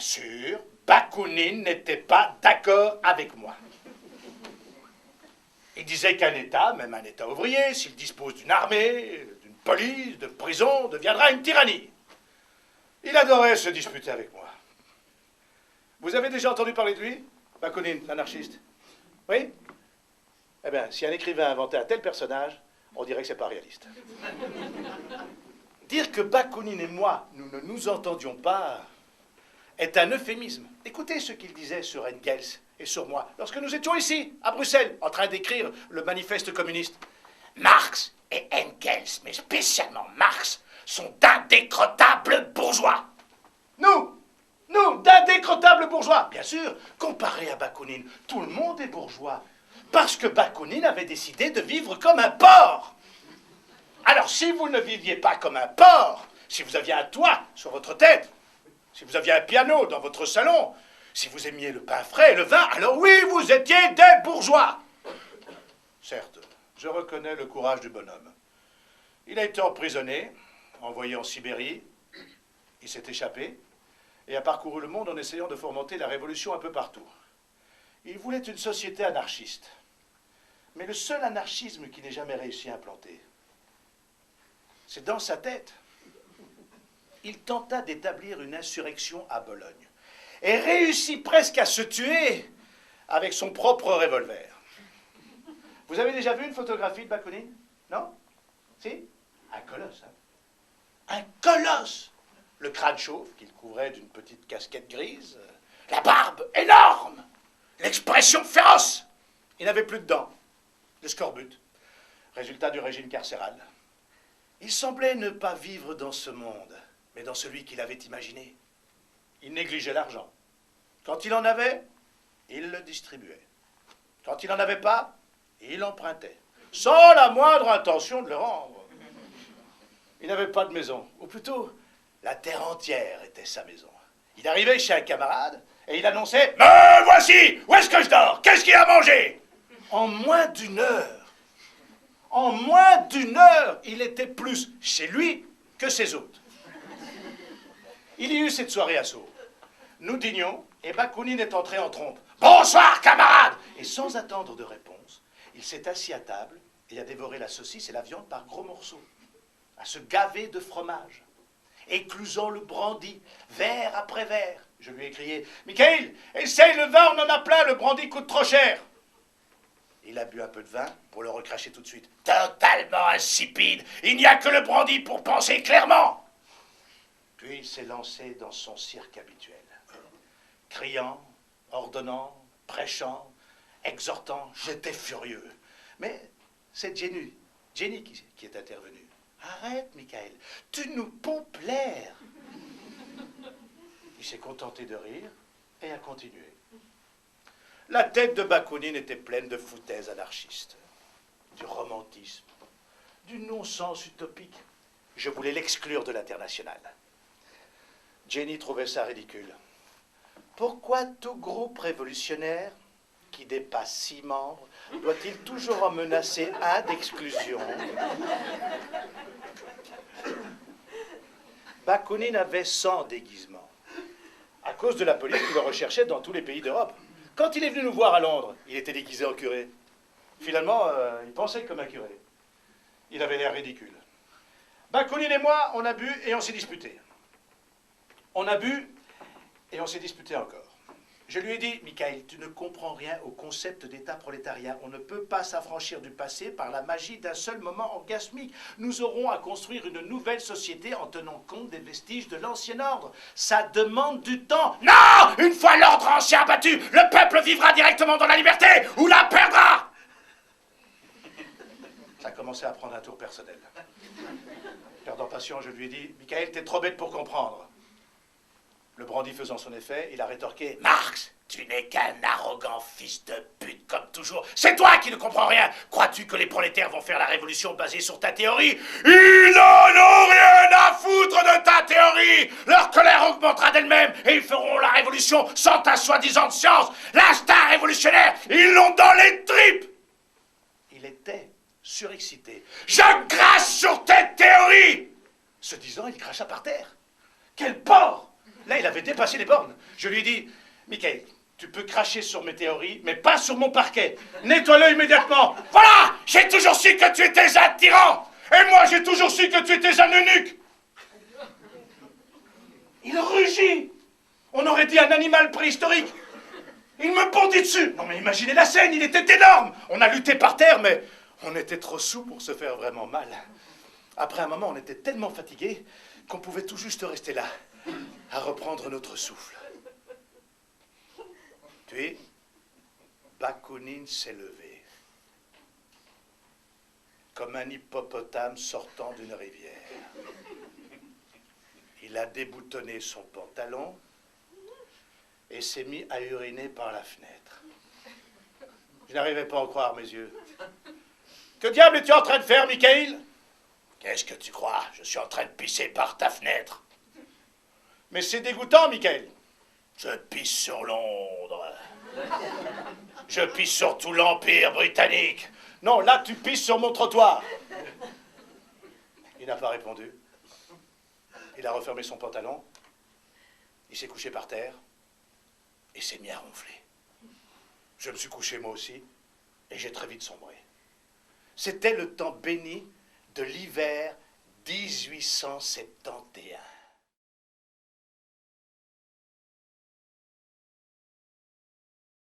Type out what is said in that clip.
sûr, Bakounine n'était pas d'accord avec moi. Il disait qu'un État, même un État ouvrier, s'il dispose d'une armée, d'une police, de prison, deviendra une tyrannie. Il adorait se disputer avec moi. Vous avez déjà entendu parler de lui, Bakounine, l'anarchiste? Oui? Eh bien, si un écrivain inventait un tel personnage, on dirait que c'est pas réaliste. Dire que Bakounine et moi, nous ne nous entendions pas, est un euphémisme. Écoutez ce qu'il disait sur Engels et sur moi, lorsque nous étions ici, à Bruxelles, en train d'écrire le manifeste communiste. Marx et Engels, mais spécialement Marx, sont d'indécrottables bourgeois. Nous, d'indécrottables bourgeois. Bien sûr, comparé à Bakounine, tout le monde est bourgeois. Parce que Bakounine avait décidé de vivre comme un porc. Alors, si vous ne viviez pas comme un porc, si vous aviez un toit sur votre tête, si vous aviez un piano dans votre salon, si vous aimiez le pain frais et le vin, alors oui, vous étiez des bourgeois. Certes, je reconnais le courage du bonhomme. Il a été emprisonné, envoyé en Sibérie, il s'est échappé et a parcouru le monde en essayant de fomenter la révolution un peu partout. Il voulait une société anarchiste. Mais le seul anarchisme qu'il n'ait jamais réussi à implanter, c'est dans sa tête. Il tenta d'établir une insurrection à Bologne et réussit presque à se tuer avec son propre revolver. Vous avez déjà vu une photographie de Bakounine? Non? Si? Un colosse, hein? Un colosse! Le crâne chauve qu'il couvrait d'une petite casquette grise, la barbe énorme, l'expression féroce. Il n'avait plus de dents, le scorbut, résultat du régime carcéral. Il semblait ne pas vivre dans ce monde, mais dans celui qu'il avait imaginé. Il négligeait l'argent. Quand il en avait, il le distribuait. Quand il n'en avait pas, il empruntait, sans la moindre intention de le rendre. Il n'avait pas de maison, ou plutôt, la terre entière était sa maison. Il arrivait chez un camarade et il annonçait « Me voici! Où est-ce que je dors? Qu'est-ce qu'il y a à manger ?» En moins d'une heure, il était plus chez lui que ses hôtes. Il y eut cette soirée à Sceaux. Nous dînions et Bakounine est entré en trompe. « Bonsoir, camarade !» Et sans attendre de réponse, il s'est assis à table et a dévoré la saucisse et la viande par gros morceaux, à se gaver de fromage, éclusant le brandy, verre après verre. Je lui ai crié « Michael, essaye le vin, on en a plein, le brandy coûte trop cher !» Il a bu un peu de vin pour le recracher tout de suite. « Totalement insipide, il n'y a que le brandy pour penser clairement !» Puis il s'est lancé dans son cirque habituel, criant, ordonnant, prêchant, exhortant. J'étais furieux. Mais c'est Jenny qui est intervenue. « Arrête, Michael, tu nous pompes l'air !» Il s'est contenté de rire et a continué. La tête de Bakounine était pleine de foutaises anarchistes, du romantisme, du non-sens utopique. Je voulais l'exclure de l'internationale. Jenny trouvait ça ridicule. Pourquoi tout groupe révolutionnaire qui dépasse 6 membres doit-il toujours en menacer un d'exclusion? Bakounine avait 100 déguisements, à cause de la police qui le recherchait dans tous les pays d'Europe. Quand il est venu nous voir à Londres, il était déguisé en curé. Finalement, il pensait comme un curé. Il avait l'air ridicule. Bakounine et moi, on a bu et on s'est disputé. On a bu et on s'est disputé encore. Je lui ai dit, Michael, tu ne comprends rien au concept d'État prolétariat. On ne peut pas s'affranchir du passé par la magie d'un seul moment orgasmique. Nous aurons à construire une nouvelle société en tenant compte des vestiges de l'ancien ordre. Ça demande du temps. Non! Une fois l'ordre ancien abattu, le peuple vivra directement dans la liberté ou la perdra! Ça a commencé à prendre un tour personnel. Perdant patience, je lui ai dit, Michael, t'es trop bête pour comprendre. Le brandy faisant son effet, il a rétorqué « Marx, tu n'es qu'un arrogant fils de pute comme toujours. C'est toi qui ne comprends rien. Crois-tu que les prolétaires vont faire la révolution basée sur ta théorie? Ils n'en ont rien à foutre de ta théorie. Leur colère augmentera d'elle-même et ils feront la révolution sans ta soi-disant science. L'instinct révolutionnaire, ils l'ont dans les tripes. » Il était surexcité. « Je crache sur tes théories !» Ce disant, il cracha par terre. Quel porc! Là, il avait avait dépassé les bornes. Je lui ai dit, Michael, tu peux cracher sur mes théories, mais pas sur mon parquet. Nettoie-le immédiatement. Voilà! J'ai toujours su que tu étais un tyran! Et moi, j'ai toujours su que tu étais un eunuque! Il rugit. On aurait dit un animal préhistorique. Il me bondit dessus. Non mais imaginez la scène, il était énorme. On a lutté par terre, mais on était trop sous pour se faire vraiment mal. Après un moment, on était tellement fatigués qu'on pouvait tout juste rester là, à reprendre notre souffle. Puis, Bakounine s'est levé, comme un hippopotame sortant d'une rivière. Il a déboutonné son pantalon et s'est mis à uriner par la fenêtre. Je n'arrivais pas à en croire mes yeux. Que diable es-tu en train de faire, Michael? Qu'est-ce que tu crois? Je suis en train de pisser par ta fenêtre. Mais c'est dégoûtant, Michael. Je pisse sur Londres. Je pisse sur tout l'Empire britannique. Non, là, tu pisses sur mon trottoir. Il n'a pas répondu. Il a refermé son pantalon. Il s'est couché par terre et s'est mis à ronfler. Je me suis couché moi aussi et j'ai très vite sombré. C'était le temps béni de l'hiver 1871.